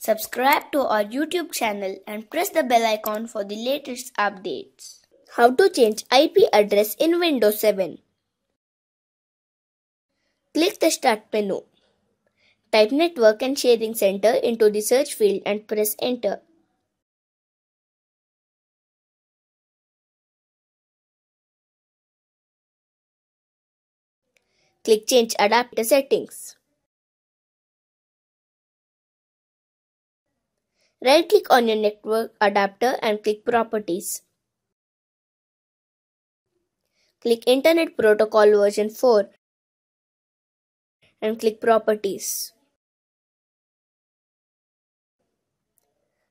Subscribe to our YouTube channel and press the bell icon for the latest updates. How to change IP address in Windows 7. Click the Start menu. Type Network and Sharing Center into the search field and press Enter. Click Change Adapter Settings. Right-click on your network adapter and click Properties. Click Internet Protocol version 4 and click Properties.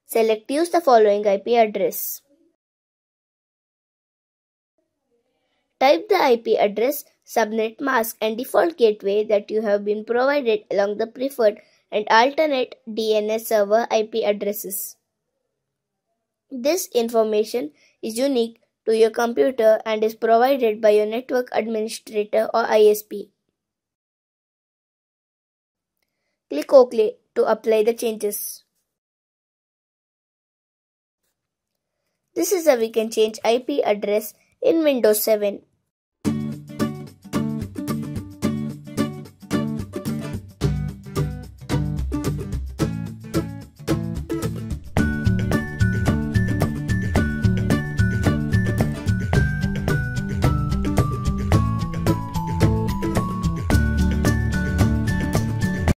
Select Use the following IP address. Type the IP address, subnet mask and default gateway that you have been provided along the preferred and alternate DNS server IP addresses. This information is unique to your computer and is provided by your network administrator or ISP. Click OK to apply the changes. This is how we can change IP address in Windows 7.